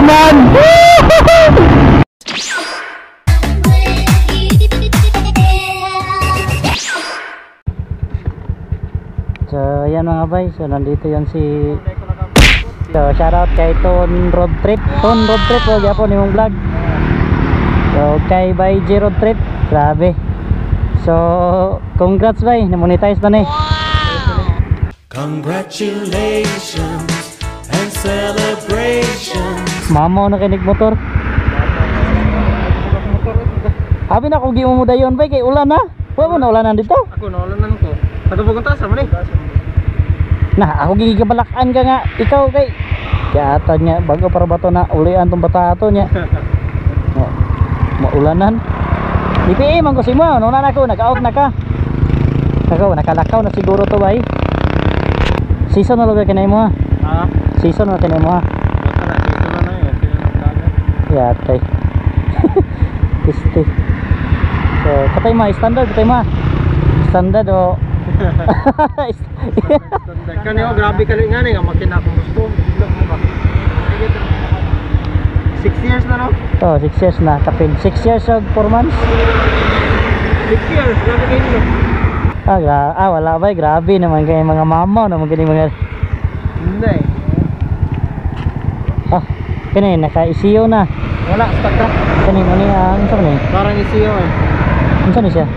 naman. So yan mga bay, so nandito yan si, so shoutout kay Ton Road Trip. Ton Road Trip, huwag yapon yung vlog. So kay Bay G Road Trip, grabe. So congrats bay, na-monetize na ni. Congratulations and celebrations. Mamaw na kinig motor. Abi na kung gimo mo dayon bay, kay ulan na. Huwag mo na ulanan dito. Ako naulanan ko. Katubog ang tasa mo ni. Nah, ako gigibalakan ka nga. Ikaw kay kaya niya bago para bato na ulian tong bata ato niya. Maulanan. DPA man ko si mo, no na ako nag-out na ka. Ako nakalakaw na siguro to bay. Season na lugar kanay mo ha. Ha? Season na kanay mo ha. Wala dito na na eh. Yatay. Pisti. So, katay mo standard katay mo. Standard o. Kani oh, grabe ka nga nga makina akong gusto. 6 years na no? Oh, 6 years na kapin. 6 years o 4 months. 6 years, grabe kayo nyo. Wala ba? Grabe naman kayo mga mama naman kayo mga... Hindi. Kani, naka-ECU na. Wala, stuck ka. Kani, ano yan? Ano sa kani? Parang isiyo eh. Ano sa siya?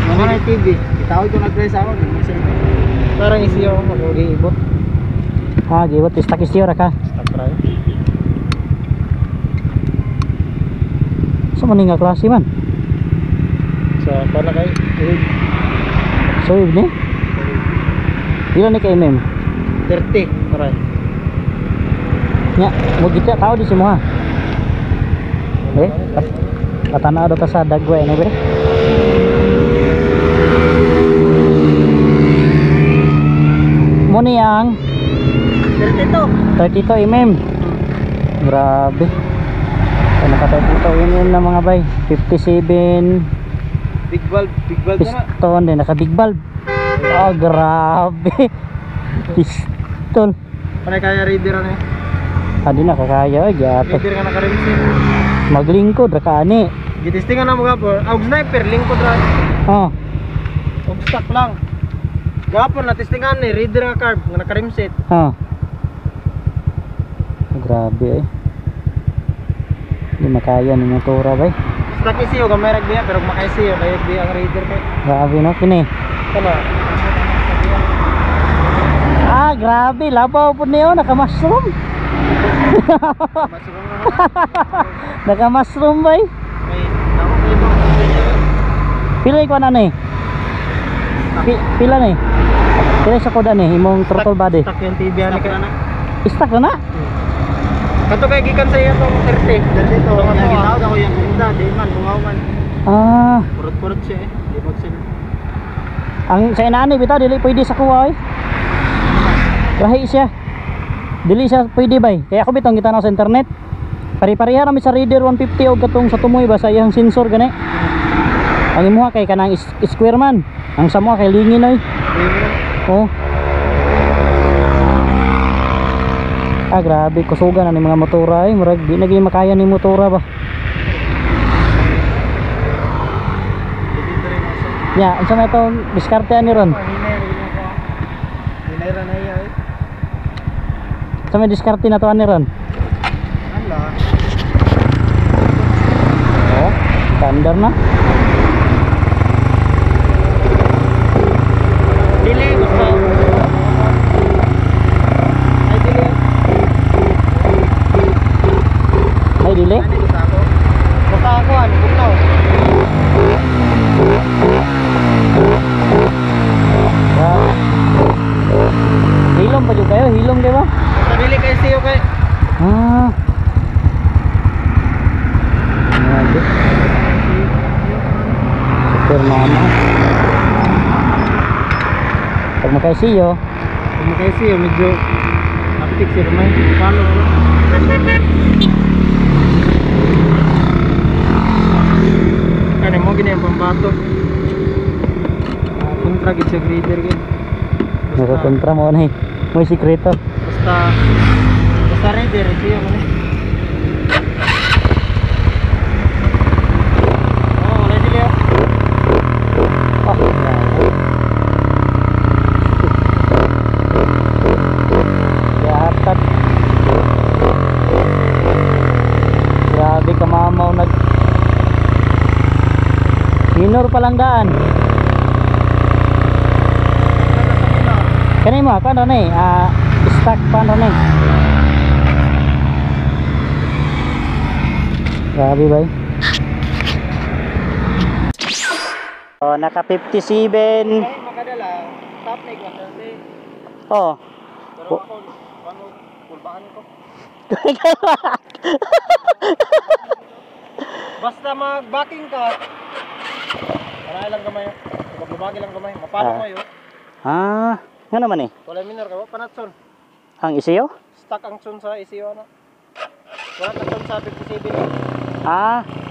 Mga na TV. Itawag ko nag-dress ako. Parang isiyo ako, mag-ugi-ibot. Giwot. Stuck-ECU ra ka. Stuck tayo. Sa maning nga klase man? So, para kayo. So, ni? Ilan ni ka mm? 30. Maray. Nya, mo kita tao di semua. Katana do ka sa dagway na bere. Mo ni yang 32 mm. Grabe. Ano ka tayo mm na mga bay? 57 Big bulb na. piston din, naka big bulb. Oh, grabe. Piston. Panay kaya reader ano eh. Adi na kakaya ay gato. Reader ka nakarimsin. Maglingkod ra ka ani. Gitistingan na mo gapon. Og sniper lingkod ra. Oh. Og stock lang. Gapon na testingan ni reader nga carb nga nakarimset. Oh. Grabe eh. Hindi makaya ni motora bay. Stock isiyo gamay rag biya pero makaisiyo layag biya ang reader kay. Grabe no kini. Kana. Grabe labaw pud niyo naka-mushroom. Naka-mushroom bay. May ako dito. Pila ko na ni? Pila ni? Pila sa koda ni imong throttle body? Stock yung TV ani ka na. Stuck na na? Kato kay gikan sa iya tong 30. Dito nga gitawag ako yang isa di man bungaw man. Purot-purot siya eh. Di magsin. Ang sa inani bitaw dili pwede sa kuha eh. Rahi siya. Dili siya pwede bay. Kaya ako bitong kita na sa internet. Pari-pariha rami sa reader 150 og katong sa tumoy ba sa iyang sensor gani. Ang imuha kay kanang square man. Ang sa mo kay lingin oy. Oh. Grabe kusugan na ni mga motora eh. Murag di naging makaya ni motora ba. Ya, unsa may tong diskarte ani ron? Hinayra na iya eh. Sa may diskarte na to ani ron? Ala. Oh, standard na. Dili gusto. Ay dili. Ay dili. Ani gusto ako. Gusto ako ani bugnaw. Hilom pa jud kayo, hilom di ba? Sa dili kay siyo kay. Grabe. Super mama. Pag makaisiyo, Kung kay siyo medyo apitik siya may palo. Kani mo gini ang pambato. Kontra gid sa grader gid. nakakontra mo na eh. May sikreto. Basta reader siya man eh. minor palang daan. Kani mo, kan ron stock pan ron Grabe ba? Oh, naka 57. Makadala, top na ikwas kasi. Oh. Pero ako, pulbaan ko. Basta mag-backing ka. Para lang gamay. Magbabagi lang gamay. Mapalo ko yun. Nga naman Wala minor ka, panatson. Ang isiyo? Stuck ang tson sa isiyo ano. Wala ka tson sa 57.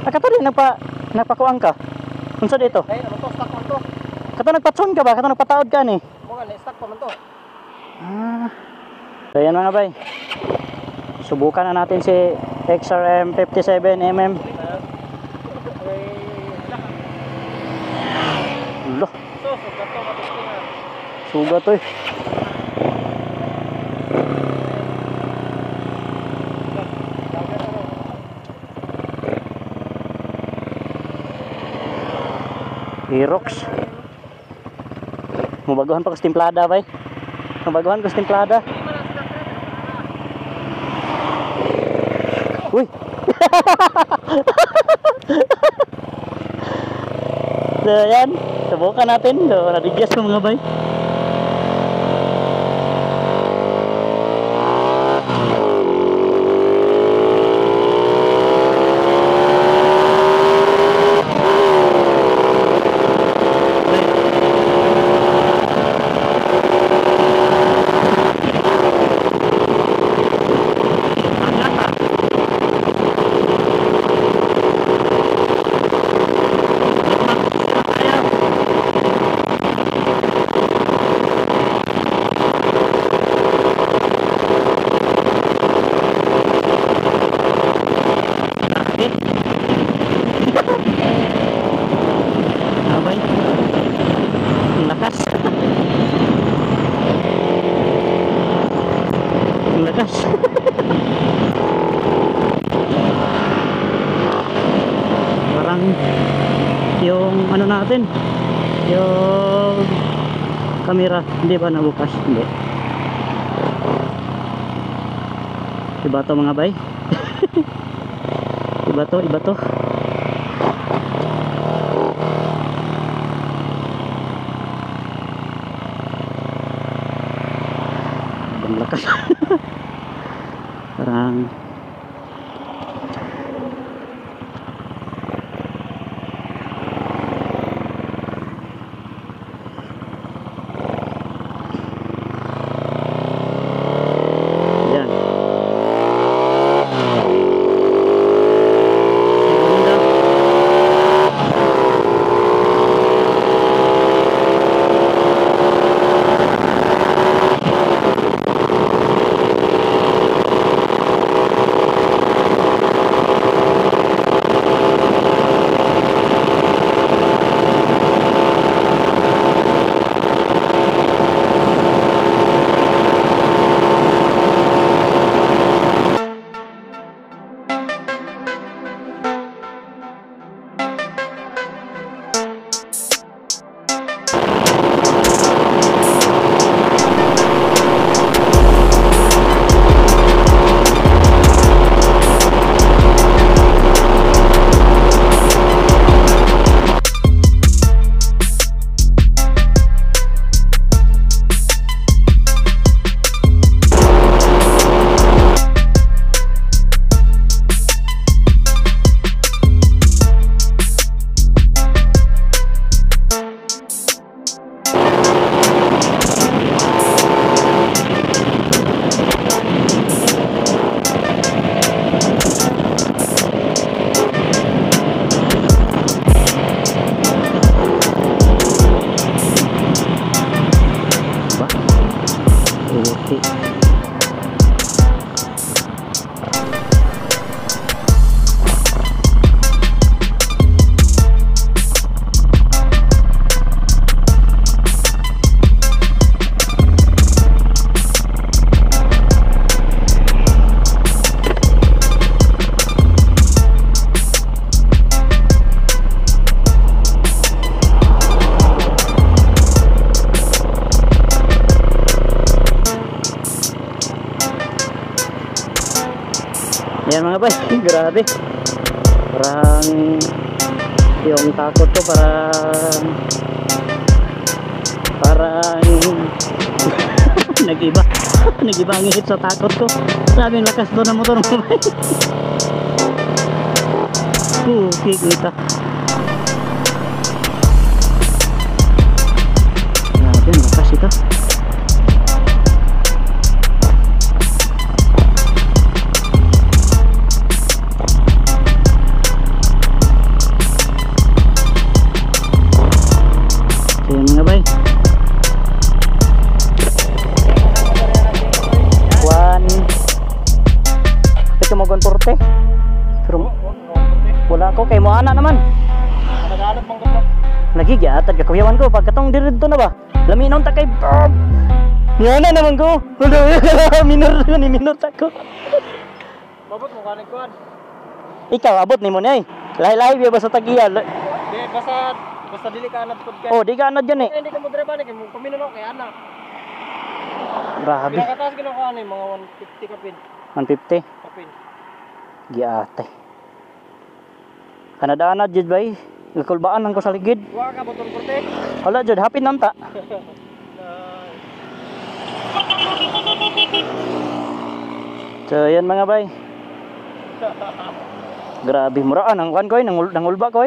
Nakatuloy nagpakuang ka. Unsa dito? Ay, naman to, stuck man to. Kato nagpatson ka ba? Kato nagpataod ka ni? Mga na-stuck pa man to. So yan mga bay. Subukan na natin si XRM 57mm. Loh, So, sugat to, matusking na. sugat to Aerox. Mabaguhan pa ko timplada bay. Mabaguhan ko timplada. Uy. So yan, subukan natin. So, nadigyas ko mga bay. Abay. Ang lakas. Ang lakas. Parang yung ano natin, yung kamera, hindi ba nabukas? Hindi. Iba to mga bay. Iba to, iba to. Ang lakas. Parang yan. Yan mga bay, grabe. Parang yung takot ko parang nag-iba. Nag-iba ang ihip sa takot ko. Sabi lakas doon ng motor mga bay. Kik nita. Grabe, lakas ito. Ayan mga bay. 1 ito mo gonporte. Pero wala ko kay mo ana naman. Nag-aanap bang ganda? Lagi gyatad ka kuyawan ko pagkatong diretso na ba. Laminon ta kay yan na naman ko. Minor ni minor ta ko. Mabot mo kanin kuan. Ikaw abot nimo ni ay. Lahi-lahi biya ba sa tagiya? Di basta dili ka anad pud kay. Oh, di ka anad yan eh. Hindi ka mo dire ba ni kay mo pamino kay ana. Grabe. Pinakatas gino ko ani mga 150 kapin. 150. Kapin. Giate. Kanada-anad jud bay. Kulbaan lang ko sa ligid. Wa ka botol porte. Wala jud hapin nanta. So yan mga bay. Grabe muraan ang kuan ko nangulba ko.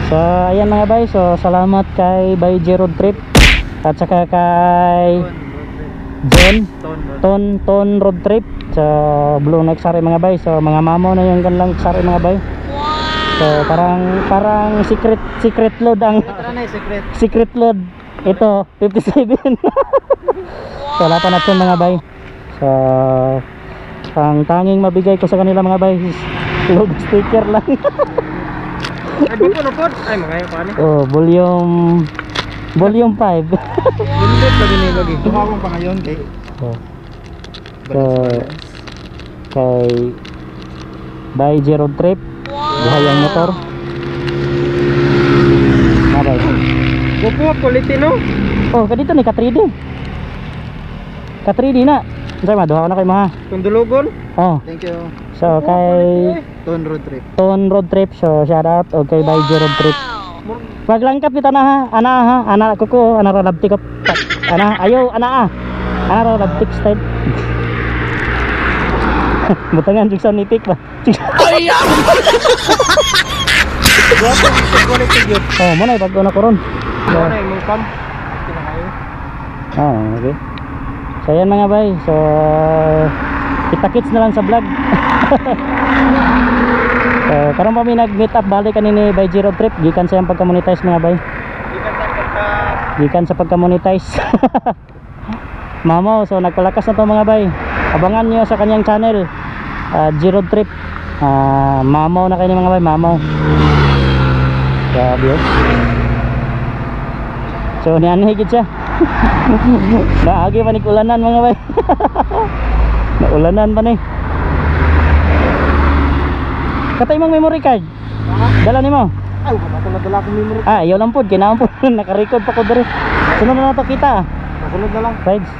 So ayan mga bay, so salamat kay Bay J Road Trip at saka kay John Ton Road Trip sa Blue Neck Sari mga bay. So mga mamo na yung ganlang sari mga bay. So parang secret load ang secret load ito 57. So wala pa natin mga bay. So ang tanging mabigay ko sa kanila mga bay is load sticker lang. Ay di po no pod. Ay mga yung paano? Oh, volume 5. Limit lagi ni lagi. Tumawag pa ngayon kay. Kay Bay J Road Trip. Buhayang motor. Mabay. Gopo quality no? Oh, kadito ni ka-3D. Ka-3D na. Say maduha ko na kay mga. Tundulugon. Oh. Thank you. So kay Ton Road Trip. Ton Road Trip, so shout out okay Bay J Road Trip. Paglangkap kita na ha, ana ko ana ra labtik up. Ana ayo ana ana ra labtik style. Butangan jud sa nitik ba. Quality gyud. Oh, mo na pag-una ko ron. Ano yung mukam? Kinakayo. Oh, okay. So yan mga bay, so kita-kits na lang sa vlog. So karon pa mi nag-meet up balik kanini Bay J Road Trip, gikan sa yang pagka-monetize mga bay. Gikan sa pagka-monetize. Mamo, so nagpalakas na to mga bay. Abangan nyo sa kanyang channel, J Road Trip. Mamo na kayo mga bay, mamo. Grabe. So niyan higit siya. Naagi pa ni ulanan mga bay. Naulanan pa ni. Katay mong memory card. Dala nimo. Ay, wala dala ko memory. Ayaw lang pod, kinaon po. Naka-record pa ko diri. Sunod na to kita. Nasunod na lang. Vibes.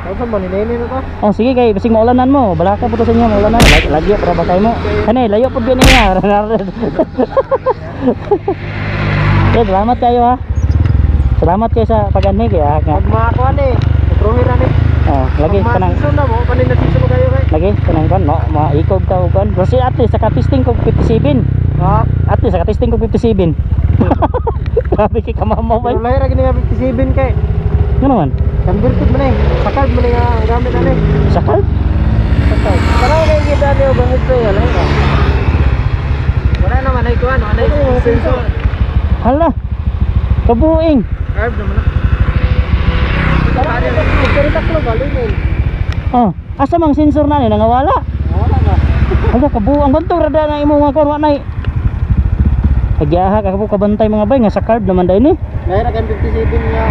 Saan ba ninene na to? Oh sige kay bising maulanan mo. Balaka po to sa inyo maulanan. Lagi para ba kayo mo. Kani layo pod gani niya. Okay, salamat kayo ha. Salamat kayo sa pag-ani kaya. Pag makakuha ni, prohira ni. Oh, lagi kanang Season na mo, panin na season kayo kay. lagi kanang kan no, maikog ka uban. Kasi at least sa testing ko 57. Ha? At least sa testing ko 57. Grabe kay kamamaw Pero bay. lahir lagi nga 57 kay. Ano man? Converted mo na eh. Sa card mo na nga ang gamit na eh. Sakal? Sa card. Parang kayo kita niyo bangit sa'yo, alam ka? Wala naman ay kuhan, wala yung sensor. Hala. Kabuing. Carb naman na. Parang magkaritak lang, galing eh. Oh, asa mang sensor na ni nangawala? Wala na. Hala kabuang bantog rada na imo nga kon wa nay. Agyaha ka po kabantay mga bay nga sa card naman dai ni. Lahir akan 57 nga.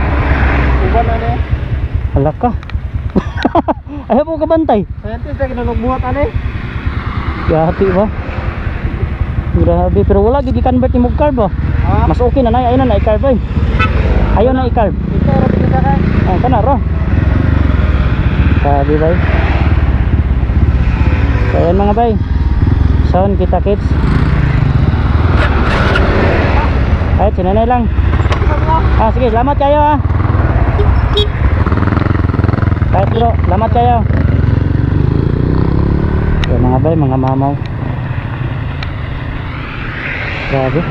Uban na eh. Hala ka. Ayaw po kabantay. Scientist lagi na nagbuhat ane. Yati ba? Grabe pero wala gid i-convert ni mo carb ba? Ha? Mas okay na nay ayun na i-carb ay. Ayaw na i-carb. Ito ra pinaka kay. Ah kana ro. Sabi bay. So ayan mga bay. Soon kita kits. Ay, sinanay lang. Sige, salamat kayo ha. Kahit bro, salamat kayo. So mga bay, mga mamaw. Grabe.